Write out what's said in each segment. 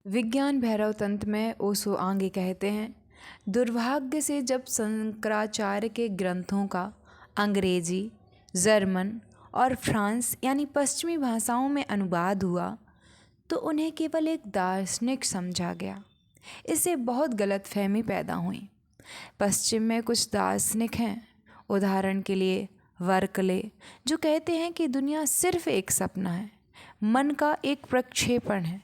विज्ञान भैरव तंत्र में ओशो आगे कहते हैं, दुर्भाग्य से जब शंकराचार्य के ग्रंथों का अंग्रेजी, जर्मन और फ्रांस यानी पश्चिमी भाषाओं में अनुवाद हुआ तो उन्हें केवल एक दार्शनिक समझा गया। इससे बहुत गलतफहमी पैदा हुई। पश्चिम में कुछ दार्शनिक हैं, उदाहरण के लिए वर्कले, जो कहते हैं कि दुनिया सिर्फ एक सपना है, मन का एक प्रक्षेपण है,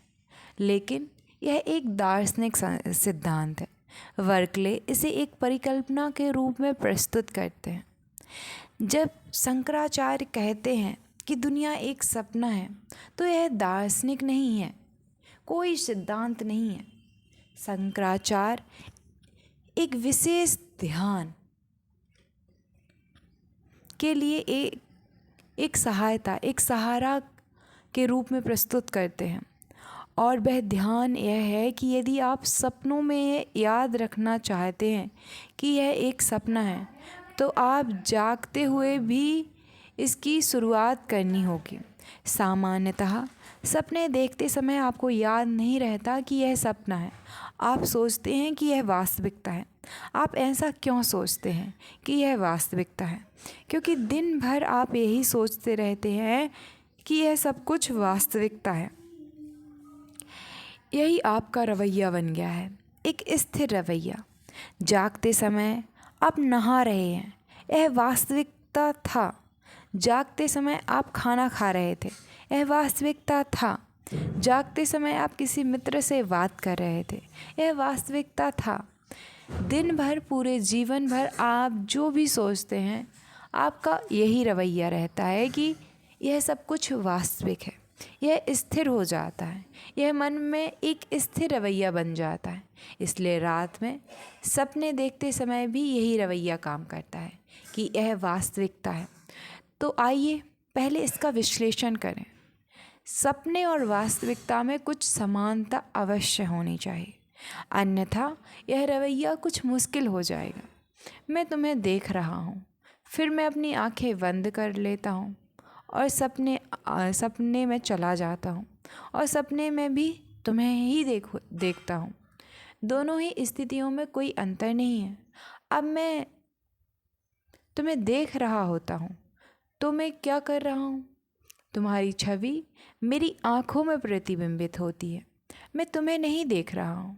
लेकिन यह एक दार्शनिक सिद्धांत है। वर्कले इसे एक परिकल्पना के रूप में प्रस्तुत करते हैं। जब शंकराचार्य कहते हैं कि दुनिया एक सपना है तो यह दार्शनिक नहीं है, कोई सिद्धांत नहीं है। शंकराचार्य एक विशेष ध्यान के लिए एक सहारा के रूप में प्रस्तुत करते हैं, और वह ध्यान यह है कि यदि आप सपनों में याद रखना चाहते हैं कि यह एक सपना है तो आप जागते हुए भी इसकी शुरुआत करनी होगी। सामान्यतः सपने देखते समय आपको याद नहीं रहता कि यह सपना है, आप सोचते हैं कि यह वास्तविकता है। आप ऐसा क्यों सोचते हैं कि यह वास्तविकता है? क्योंकि दिन भर आप यही सोचते रहते हैं कि यह सब कुछ वास्तविकता है। यही आपका रवैया बन गया है, एक स्थिर रवैया। जागते समय आप नहा रहे हैं, यह वास्तविकता था। जागते समय आप खाना खा रहे थे, यह वास्तविकता था। जागते समय आप किसी मित्र से बात कर रहे थे, यह वास्तविकता था। दिन भर, पूरे जीवन भर आप जो भी सोचते हैं, आपका यही रवैया रहता है कि यह सब कुछ वास्तविक है। यह स्थिर हो जाता है, यह मन में एक स्थिर रवैया बन जाता है। इसलिए रात में सपने देखते समय भी यही रवैया काम करता है कि यह वास्तविकता है। तो आइए पहले इसका विश्लेषण करें। सपने और वास्तविकता में कुछ समानता अवश्य होनी चाहिए, अन्यथा यह रवैया कुछ मुश्किल हो जाएगा। मैं तुम्हें देख रहा हूँ, फिर मैं अपनी आंखें बंद कर लेता हूँ और सपने में चला जाता हूँ, और सपने में भी तुम्हें ही देखता हूँ। दोनों ही स्थितियों में कोई अंतर नहीं है। अब मैं तुम्हें देख रहा होता हूँ तो मैं क्या कर रहा हूँ? तुम्हारी छवि मेरी आँखों में प्रतिबिंबित होती है। मैं तुम्हें नहीं देख रहा हूँ,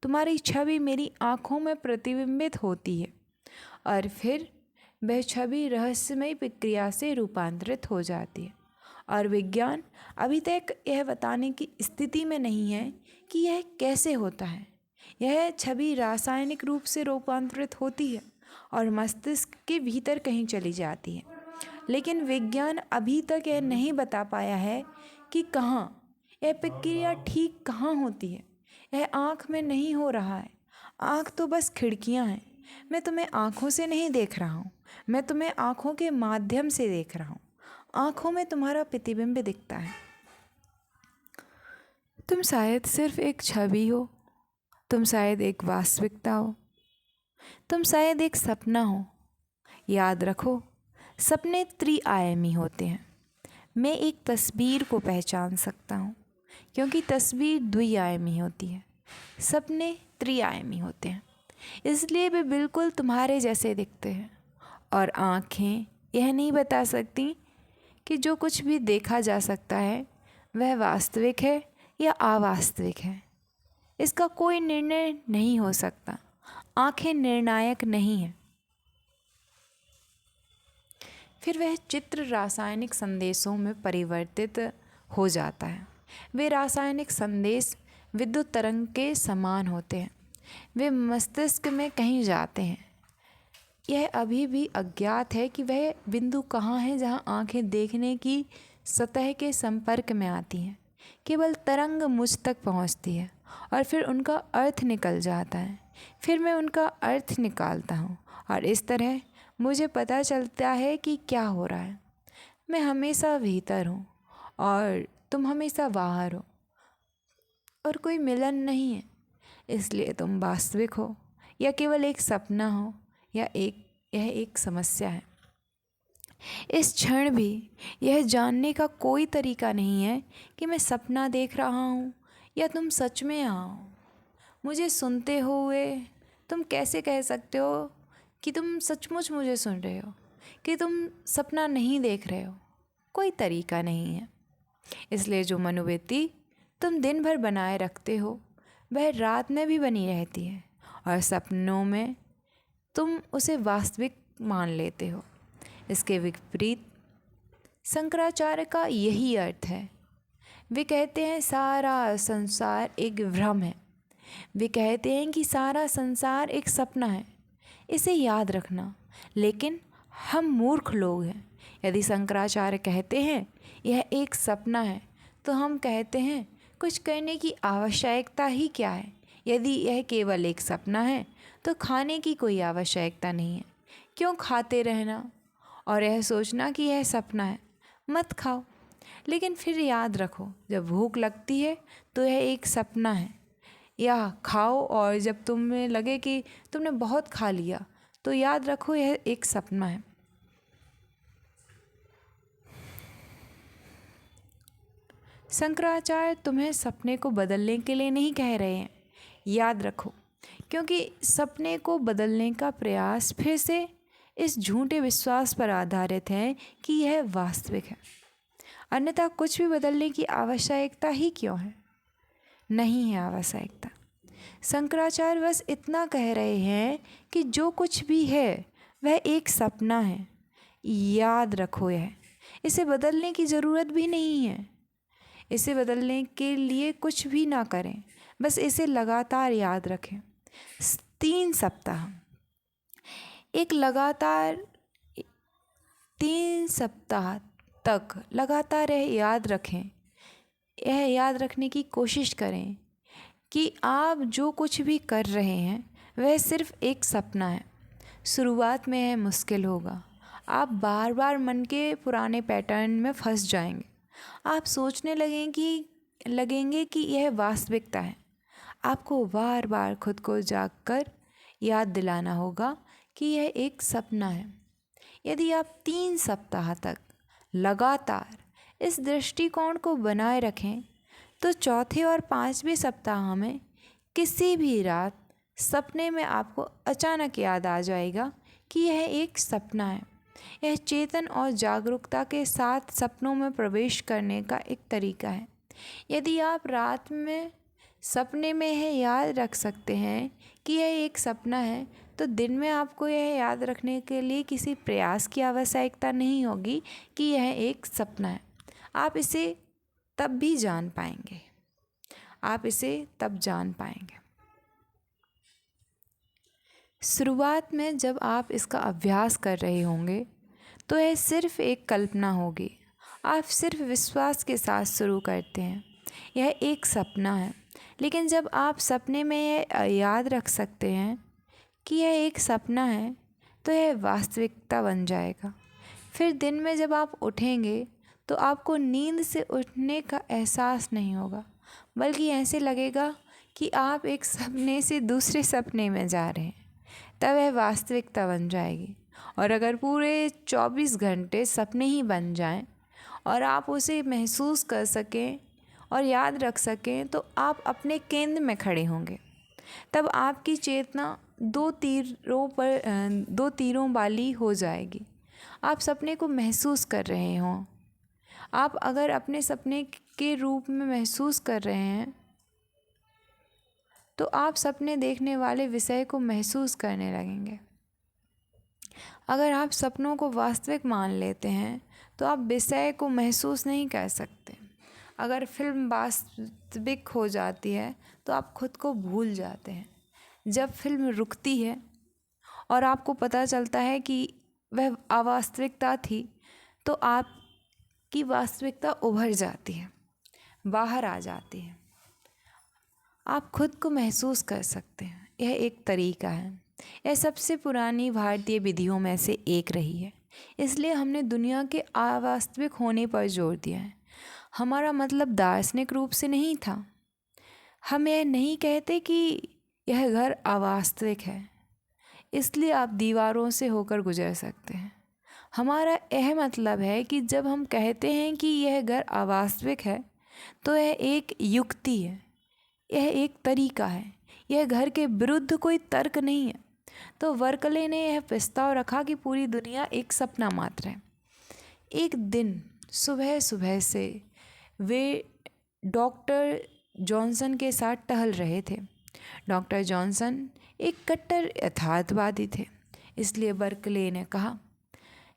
तुम्हारी छवि मेरी आँखों में प्रतिबिंबित होती है, और फिर वह छवि रहस्यमय प्रक्रिया से रूपांतरित हो जाती है। और विज्ञान अभी तक यह बताने की स्थिति में नहीं है कि यह कैसे होता है। यह छवि रासायनिक रूप से रूपांतरित होती है और मस्तिष्क के भीतर कहीं चली जाती है, लेकिन विज्ञान अभी तक यह नहीं बता पाया है कि कहाँ यह प्रक्रिया ठीक कहाँ होती है। यह आँख में नहीं हो रहा है, आँख तो बस खिड़कियाँ हैं। मैं तुम्हें आँखों से नहीं देख रहा हूँ, मैं तुम्हें आँखों के माध्यम से देख रहा हूँ। आँखों में तुम्हारा प्रतिबिंब दिखता है। तुम शायद सिर्फ एक छवि हो, तुम शायद एक वास्तविकता हो, तुम शायद एक सपना हो। याद रखो, सपने त्रिआयामी होते हैं। मैं एक तस्वीर को पहचान सकता हूँ क्योंकि तस्वीर द्विआयामी होती है, सपने त्रिआयामी होते हैं, इसलिए वे बिल्कुल तुम्हारे जैसे दिखते हैं। और आँखें यह नहीं बता सकती कि जो कुछ भी देखा जा सकता है वह वास्तविक है या अवास्तविक है। इसका कोई निर्णय नहीं हो सकता। आँखें निर्णायक नहीं हैं। फिर वह चित्र रासायनिक संदेशों में परिवर्तित हो जाता है। वे रासायनिक संदेश विद्युत तरंग के समान होते हैं। वे मस्तिष्क में कहीं जाते हैं। यह अभी भी अज्ञात है कि वह बिंदु कहाँ है जहाँ आँखें देखने की सतह के संपर्क में आती हैं। केवल तरंग मुझ तक पहुँचती है और फिर उनका अर्थ निकल जाता है। फिर मैं उनका अर्थ निकालता हूँ और इस तरह मुझे पता चलता है कि क्या हो रहा है। मैं हमेशा भीतर हूँ और तुम हमेशा बाहर हो, और कोई मिलन नहीं है। इसलिए तुम वास्तविक हो या केवल एक सपना हो, यह एक समस्या है। इस क्षण भी यह जानने का कोई तरीका नहीं है कि मैं सपना देख रहा हूँ या तुम सच में यहाँ हो? मुझे सुनते हुए तुम कैसे कह सकते हो कि तुम सचमुच मुझे सुन रहे हो, कि तुम सपना नहीं देख रहे हो? कोई तरीका नहीं है। इसलिए जो मनोवृत्ति तुम दिन भर बनाए रखते हो वह रात में भी बनी रहती है, और सपनों में तुम उसे वास्तविक मान लेते हो। इसके विपरीत शंकराचार्य का यही अर्थ है। वे कहते हैं सारा संसार एक भ्रम है। वे कहते हैं कि सारा संसार एक सपना है। इसे याद रखना। लेकिन हम मूर्ख लोग हैं। यदि शंकराचार्य कहते हैं यह एक सपना है, तो हम कहते हैं कुछ करने की आवश्यकता ही क्या है। यदि यह केवल एक सपना है तो खाने की कोई आवश्यकता नहीं है। क्यों खाते रहना और यह सोचना कि यह सपना है? मत खाओ, लेकिन फिर याद रखो जब भूख लगती है तो यह एक सपना है। या खाओ और जब तुम्हें लगे कि तुमने बहुत खा लिया तो याद रखो यह एक सपना है। शंकराचार्य तुम्हें सपने को बदलने के लिए नहीं कह रहे हैं, याद रखो, क्योंकि सपने को बदलने का प्रयास फिर से इस झूठे विश्वास पर आधारित है कि यह वास्तविक है। अन्यथा कुछ भी बदलने की आवश्यकता ही क्यों है? नहीं है आवश्यकता। शंकराचार्य बस इतना कह रहे हैं कि जो कुछ भी है वह एक सपना है। याद रखो यह। इसे बदलने की ज़रूरत भी नहीं है। इसे बदलने के लिए कुछ भी ना करें, बस इसे लगातार याद रखें। 3 सप्ताह, एक लगातार 3 सप्ताह तक लगातार यह याद रखें। यह याद रखने की कोशिश करें कि आप जो कुछ भी कर रहे हैं वह सिर्फ एक सपना है। शुरुआत में यह मुश्किल होगा। आप बार बार मन के पुराने पैटर्न में फंस जाएंगे। आप सोचने लगेंगे कि यह वास्तविकता है। आपको बार बार खुद को जागकर याद दिलाना होगा कि यह एक सपना है। यदि आप 3 सप्ताह तक लगातार इस दृष्टिकोण को बनाए रखें तो चौथे और 5वें सप्ताह में किसी भी रात सपने में आपको अचानक याद आ जाएगा कि यह एक सपना है। यह चेतन और जागरूकता के साथ सपनों में प्रवेश करने का एक तरीका है। यदि आप रात में सपने में यह याद रख सकते हैं कि यह एक सपना है, तो दिन में आपको यह याद रखने के लिए किसी प्रयास की आवश्यकता नहीं होगी कि यह एक सपना है। आप इसे तब भी जान पाएंगे। आप इसे तब जान पाएंगे। शुरुआत में जब आप इसका अभ्यास कर रहे होंगे तो यह सिर्फ एक कल्पना होगी। आप सिर्फ विश्वास के साथ शुरू करते हैं, यह एक सपना है। लेकिन जब आप सपने में यह याद रख सकते हैं कि यह एक सपना है तो यह वास्तविकता बन जाएगा। फिर दिन में जब आप उठेंगे तो आपको नींद से उठने का एहसास नहीं होगा, बल्कि ऐसे लगेगा कि आप एक सपने से दूसरे सपने में जा रहे हैं। तब वह वास्तविकता बन जाएगी। और अगर पूरे 24 घंटे सपने ही बन जाएं और आप उसे महसूस कर सकें और याद रख सकें तो आप अपने केंद्र में खड़े होंगे। तब आपकी चेतना 2 तीरों वाली हो जाएगी। आप सपने को महसूस कर रहे हों। आप अगर अपने सपने के रूप में महसूस कर रहे हैं तो आप सपने देखने वाले विषय को महसूस करने लगेंगे। अगर आप सपनों को वास्तविक मान लेते हैं तो आप विषय को महसूस नहीं कर सकते। अगर फिल्म वास्तविक हो जाती है तो आप खुद को भूल जाते हैं। जब फिल्म रुकती है और आपको पता चलता है कि वह अवास्तविकता थी, तो आपकी वास्तविकता उभर जाती है, बाहर आ जाती है। आप खुद को महसूस कर सकते हैं। यह एक तरीका है। यह सबसे पुरानी भारतीय विधियों में से एक रही है। इसलिए हमने दुनिया के अवास्तविक होने पर जोर दिया है। हमारा मतलब दार्शनिक रूप से नहीं था। हम यह नहीं कहते कि यह घर अवास्तविक है, इसलिए आप दीवारों से होकर गुजर सकते हैं। हमारा यह मतलब है कि जब हम कहते हैं कि यह घर अवास्तविक है तो यह एक युक्ति है। यह एक तरीका है, यह घर के विरुद्ध कोई तर्क नहीं है। तो बर्कले ने यह प्रस्ताव रखा कि पूरी दुनिया एक सपना मात्र है। एक दिन सुबह सुबह से वे डॉक्टर जॉनसन के साथ टहल रहे थे। डॉक्टर जॉनसन एक कट्टर यथार्थवादी थे, इसलिए बर्कले ने कहा,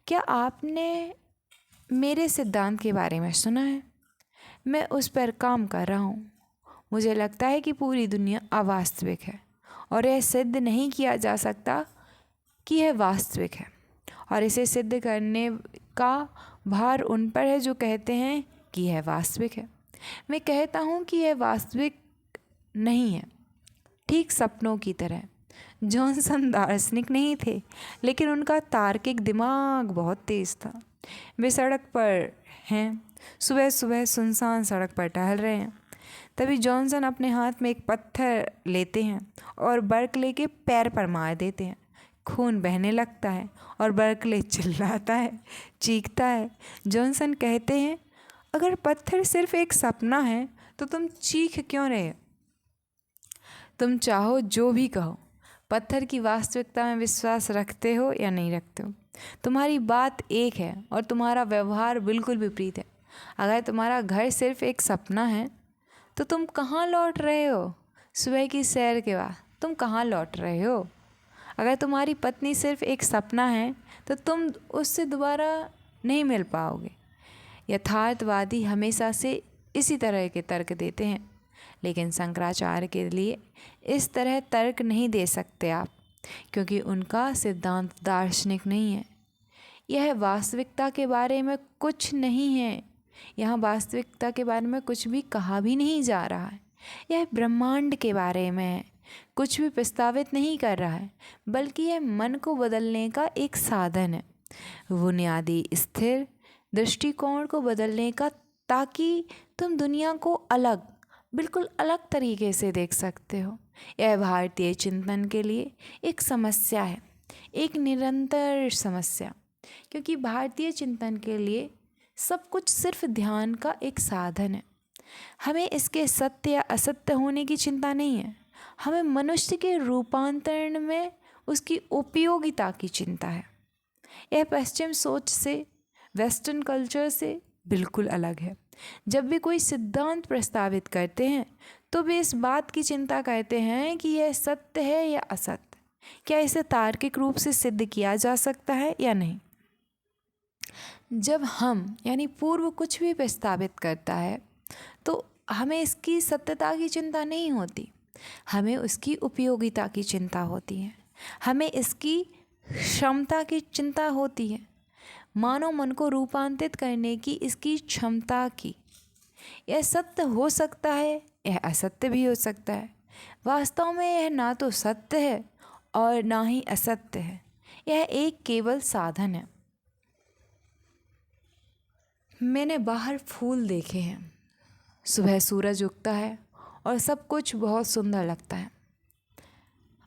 क्या आपने मेरे सिद्धांत के बारे में सुना है? मैं उस पर काम कर रहा हूँ। मुझे लगता है कि पूरी दुनिया अवास्तविक है और यह सिद्ध नहीं किया जा सकता कि यह वास्तविक है, और इसे सिद्ध करने का भार उन पर है जो कहते हैं कि यह वास्तविक है। मैं कहता हूँ कि यह वास्तविक नहीं है, ठीक सपनों की तरह। जॉनसन दार्शनिक नहीं थे, लेकिन उनका तार्किक दिमाग बहुत तेज था। वे सड़क पर हैं, सुबह सुबह सुनसान सड़क पर टहल रहे हैं। तभी जॉनसन अपने हाथ में एक पत्थर लेते हैं और बर्कले के पैर पर मार देते हैं। खून बहने लगता है और बर्कले चिल्लाता है, चीखता है। जॉनसन कहते हैं, अगर पत्थर सिर्फ एक सपना है तो तुम चीख क्यों रहे हो? तुम चाहो जो भी कहो, पत्थर की वास्तविकता में विश्वास रखते हो या नहीं रखते हो, तुम्हारी बात एक है और तुम्हारा व्यवहार बिल्कुल विपरीत है। अगर तुम्हारा घर सिर्फ एक सपना है तो तुम कहाँ लौट रहे हो? सुबह की सैर के बाद तुम कहाँ लौट रहे हो? अगर तुम्हारी पत्नी सिर्फ एक सपना है तो तुम उससे दोबारा नहीं मिल पाओगे। यथार्थवादी हमेशा से इसी तरह के तर्क देते हैं, लेकिन शंकराचार्य के लिए इस तरह तर्क नहीं दे सकते आप, क्योंकि उनका सिद्धांत दार्शनिक नहीं है। यह वास्तविकता के बारे में कुछ नहीं है। यहाँ वास्तविकता के बारे में कुछ भी कहा भी नहीं जा रहा है। यह ब्रह्मांड के बारे में है, कुछ भी प्रस्तावित नहीं कर रहा है, बल्कि यह मन को बदलने का एक साधन है, बुनियादी स्थिर दृष्टिकोण को बदलने का, ताकि तुम दुनिया को अलग, बिल्कुल अलग तरीके से देख सकते हो। यह भारतीय चिंतन के लिए एक समस्या है, एक निरंतर समस्या, क्योंकि भारतीय चिंतन के लिए सब कुछ सिर्फ ध्यान का एक साधन है। हमें इसके सत्य या असत्य होने की चिंता नहीं है, हमें मनुष्य के रूपांतरण में उसकी उपयोगिता की चिंता है। यह पश्चिम सोच से, वेस्टर्न कल्चर से बिल्कुल अलग है। जब भी कोई सिद्धांत प्रस्तावित करते हैं तो वे इस बात की चिंता करते हैं कि यह सत्य है या असत्य, क्या इसे तार्किक रूप से सिद्ध किया जा सकता है या नहीं। जब हम यानी पूर्व कुछ भी प्रस्तावित करता है तो हमें इसकी सत्यता की चिंता नहीं होती, हमें उसकी उपयोगिता की चिंता होती है, हमें इसकी क्षमता की चिंता होती है, मानव मन को रूपांतरित करने की इसकी क्षमता की। यह सत्य हो सकता है, यह असत्य भी हो सकता है। वास्तव में यह ना तो सत्य है और ना ही असत्य है, यह एक केवल साधन है। मैंने बाहर फूल देखे हैं, सुबह सूरज उगता है और सब कुछ बहुत सुंदर लगता है।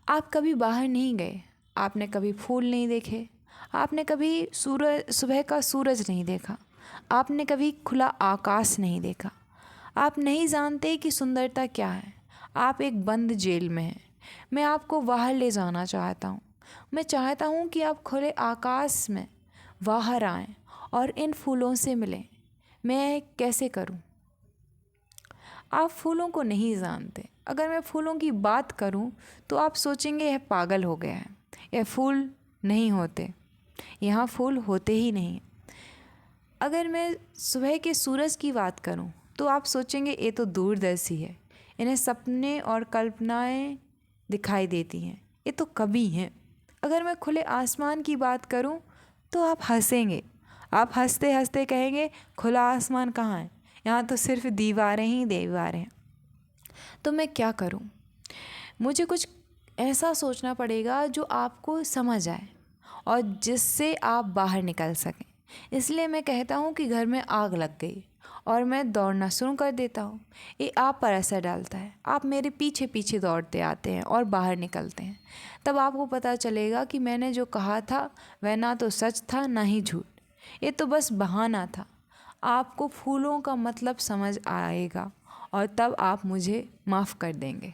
आप कभी बाहर नहीं गए, आपने कभी फूल नहीं देखे, आपने कभी सुबह का सूरज नहीं देखा, आपने कभी खुला आकाश नहीं देखा, आप नहीं जानते कि सुंदरता क्या है। आप एक बंद जेल में हैं। मैं आपको बाहर ले जाना चाहता हूँ। मैं चाहता हूँ कि आप खुले आकाश में बाहर आएं और इन फूलों से मिलें। मैं कैसे करूं? आप फूलों को नहीं जानते। अगर मैं फूलों की बात करूं तो आप सोचेंगे यह पागल हो गया है, यह फूल नहीं होते, यहाँ फूल होते ही नहीं। अगर मैं सुबह के सूरज की बात करूं तो आप सोचेंगे ये तो दूरदर्शी है, इन्हें सपने और कल्पनाएं दिखाई देती हैं, ये तो कवि हैं। अगर मैं खुले आसमान की बात करूं तो आप हंसेंगे, आप हंसते हंसते कहेंगे खुला आसमान कहाँ है, यहाँ तो सिर्फ दीवारें ही दीवारें हैं। तो मैं क्या करूं? मुझे कुछ ऐसा सोचना पड़ेगा जो आपको समझ आए और जिससे आप बाहर निकल सकें। इसलिए मैं कहता हूँ कि घर में आग लग गई और मैं दौड़ना शुरू कर देता हूँ। ये आप पर असर डालता है, आप मेरे पीछे पीछे दौड़ते आते हैं और बाहर निकलते हैं। तब आपको पता चलेगा कि मैंने जो कहा था वह ना तो सच था ना ही झूठ, ये तो बस बहाना था। आपको फूलों का मतलब समझ आएगा और तब आप मुझे माफ़ कर देंगे।